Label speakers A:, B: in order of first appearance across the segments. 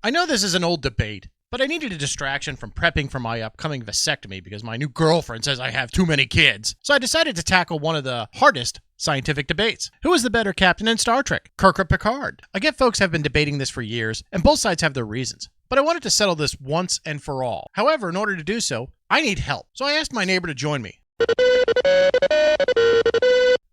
A: I know this is an old debate, but I needed a distraction from prepping for my upcoming vasectomy because my new girlfriend says I have too many kids. So I decided to tackle one of the hardest scientific debates. Who is the better captain in Star Trek, Kirk or Picard? I get folks have been debating this for years, and both sides have their reasons. But I wanted to settle this once and for all. However, in order to do so, I need help. So I asked my neighbor to join me.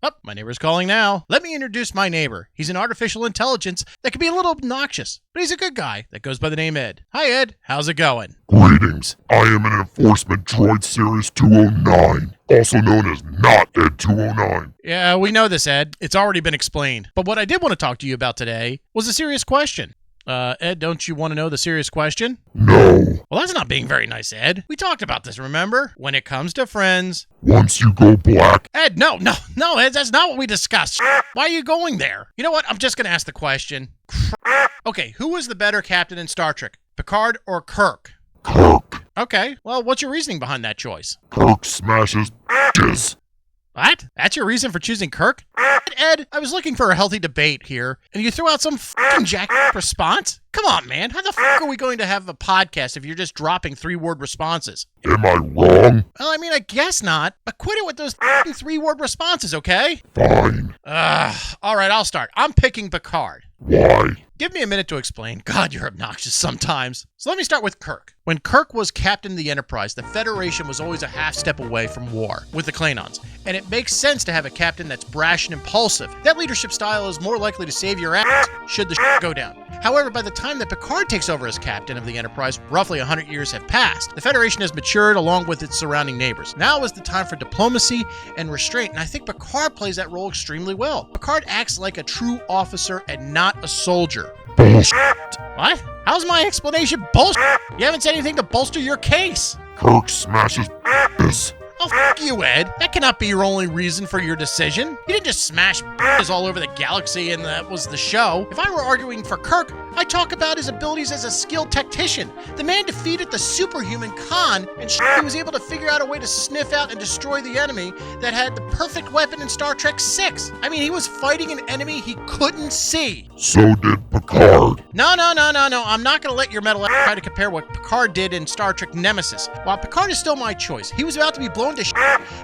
A: Oh, my neighbor's calling now. Let me introduce my neighbor. He's an artificial intelligence that can be a little obnoxious, but he's a good guy that goes by the name Ed. Hi, Ed. How's it going?
B: Greetings. I am an Enforcement Droid Series 209, also known as not Ed 209.
A: Yeah, we know this, Ed. It's already been explained. But what I did want to talk to you about today was a serious question. Ed, don't you want to know the serious question?
B: No.
A: Well, that's not being very nice, Ed. We talked about this, remember? When it comes to friends...
B: Once you go black...
A: Ed, no, Ed, that's not what we discussed. Why are you going there? You know what? I'm just going to ask the question. Okay, who was the better captain in Star Trek? Picard or Kirk?
B: Kirk.
A: Okay, well, what's your reasoning behind that choice?
B: Kirk smashes bitches.
A: What? That's your reason for choosing Kirk? Ed, I was looking for a healthy debate here, and you threw out some f***ing jack response? Come on, man. How the f*** are we going to have a podcast if you're just dropping 3-word responses?
B: Am I wrong?
A: Well, I mean, I guess not, but quit it with those f***ing 3-word responses, okay?
B: Fine.
A: All right, I'll start. I'm picking Picard.
B: Why?
A: Give me a minute to explain. God, you're obnoxious sometimes. So let me start with Kirk. When Kirk was captain of the Enterprise, the Federation was always a half step away from war with the Klingons. And it makes sense to have a captain that's brash and impulsive. That leadership style is more likely to save your ass should the shit go down. However, by the time that Picard takes over as captain of the Enterprise, roughly 100 years have passed. The Federation has matured along with its surrounding neighbors. Now is the time for diplomacy and restraint, and I think Picard plays that role extremely well. Picard acts like a true officer and not a soldier.
B: Bullshit.
A: What? How's my explanation bullshit? You haven't said anything to bolster your case.
B: Kirk smashes bitches.
A: Oh, f*** you, Ed. That cannot be your only reason for your decision. You didn't just smash b****s all over the galaxy and that was the show. If I were arguing for Kirk, I'd talk about his abilities as a skilled tactician. The man defeated the superhuman Khan, and he was able to figure out a way to sniff out and destroy the enemy that had the perfect weapon in Star Trek VI. I mean, he was fighting an enemy he couldn't see.
B: So did Picard.
A: No. I'm not going to let your metal ass try to compare what Picard did in Star Trek Nemesis. While Picard is still my choice, he was about to be blown to shit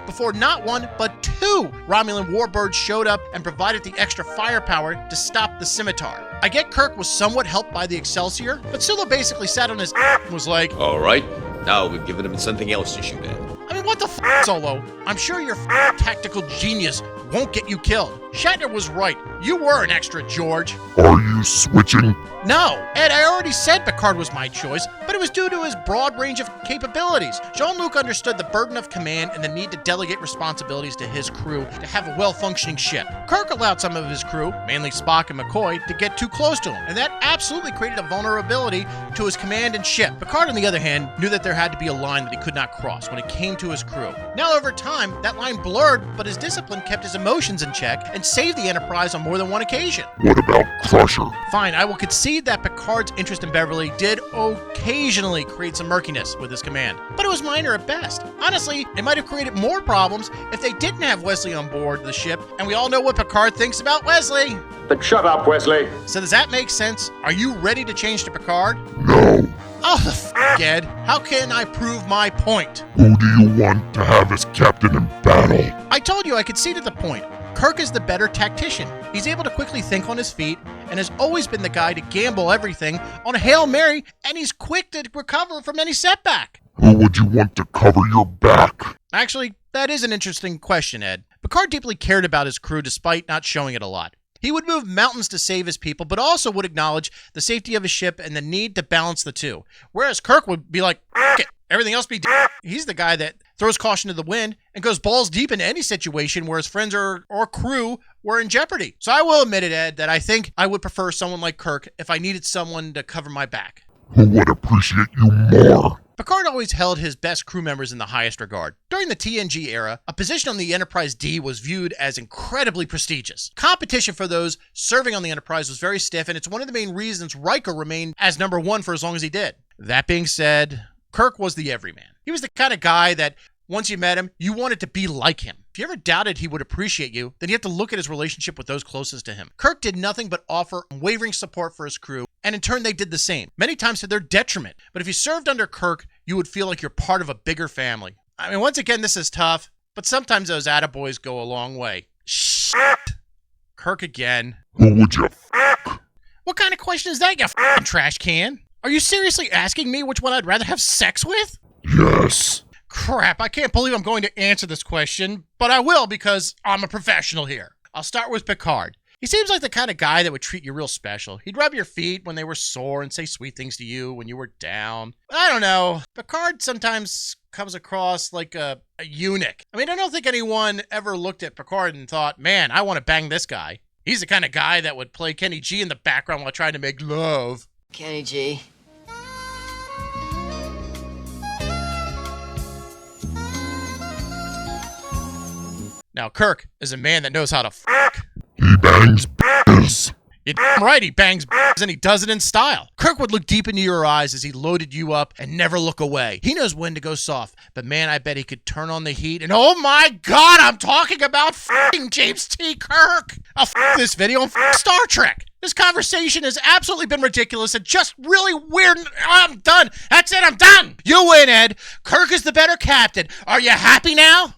A: before not one, but 2 Romulan warbirds showed up and provided the extra firepower to stop the scimitar. I get Kirk was somewhat helped by the Excelsior, but Sulu basically sat on his and was like,
C: all right, now we've given him something else to shoot at.
A: I mean, what the f***, Solo? I'm sure your tactical genius won't get you killed. Shatner was right. You were an extra, George.
B: Are you switching?
A: No, Ed, I already said Picard was my choice, but it was due to his broad range of capabilities. Jean-Luc understood the burden of command and the need to delegate responsibilities to his crew to have a well-functioning ship. Kirk allowed some of his crew, mainly Spock and McCoy, to get too close to him, and that absolutely created a vulnerability to his command and ship. Picard, on the other hand, knew that there had to be a line that he could not cross when it came to his crew. Now, over time, that line blurred, but his discipline kept his emotions in check and saved the Enterprise on more than one occasion.
B: What about Crusher?
A: Fine, I will concede that Picard's interest in Beverly did occasionally create some murkiness with his command, but it was minor at best. Honestly, it might have created more problems if they didn't have Wesley on board the ship, and we all know what Picard thinks about Wesley.
D: But shut up, Wesley.
A: So does that make sense? Are you ready to change to Picard?
B: No.
A: Oh, the f***, Ed. How can I prove my point?
B: Who do you want to have as captain in battle?
A: I told you I conceded the point. Kirk is the better tactician. He's able to quickly think on his feet and has always been the guy to gamble everything on a Hail Mary, and he's quick to recover from any setback.
B: Who would you want to cover your back?
A: Actually, that is an interesting question, Ed. Picard deeply cared about his crew despite not showing it a lot. He would move mountains to save his people, but also would acknowledge the safety of his ship and the need to balance the two. Whereas Kirk would be like, F it, everything else be He's the guy that throws caution to the wind and goes balls deep into any situation where his friends or crew were in jeopardy. So I will admit it, Ed, that I think I would prefer someone like Kirk if I needed someone to cover my back.
B: Who would appreciate you more?
A: Picard always held his best crew members in the highest regard. During the TNG era, a position on the Enterprise D was viewed as incredibly prestigious. Competition for those serving on the Enterprise was very stiff, and it's one of the main reasons Riker remained as #1 for as long as he did. That being said, Kirk was the everyman. He was the kind of guy that Once you met him, you wanted to be like him. If you ever doubted he would appreciate you, then you have to look at his relationship with those closest to him. Kirk did nothing but offer unwavering support for his crew, and in turn they did the same, many times to their detriment. But if you served under Kirk, you would feel like you're part of a bigger family. I mean, once again, this is tough, but sometimes those attaboys go a long way. Shit. Kirk again.
B: Who would you fuck?
A: What kind of question is that, you f***ing trash can? Are you seriously asking me which one I'd rather have sex with?
B: Yes.
A: Crap, I can't believe I'm going to answer this question, but I will because I'm a professional here. I'll start with Picard. He seems like the kind of guy that would treat you real special. He'd rub your feet when they were sore and say sweet things to you when you were down. I don't know. Picard sometimes comes across like a eunuch. I mean, I don't think anyone ever looked at Picard and thought, man, I want to bang this guy. He's the kind of guy that would play Kenny G in the background while trying to make love.
D: Kenny G.
A: Now, Kirk is a man that knows how to fuck.
B: He bangs bitches.
A: You're damn right, he bangs and he does it in style. Kirk would look deep into your eyes as he loaded you up and never look away. He knows when to go soft, but man, I bet he could turn on the heat. And oh my God, I'm talking about f***ing James T. Kirk. I'll f*** this video on Star Trek. This conversation has absolutely been ridiculous and just really weird. I'm done. That's it, I'm done. You win, Ed. Kirk is the better captain. Are you happy now?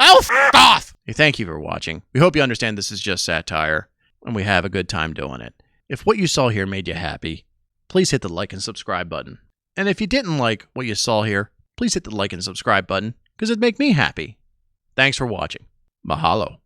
A: Oh, f*** off. Hey, thank you for watching. We hope you understand this is just satire, and we have a good time doing it. If what you saw here made you happy, please hit the like and subscribe button. And if you didn't like what you saw here, please hit the like and subscribe button, because it'd make me happy. Thanks for watching. Mahalo.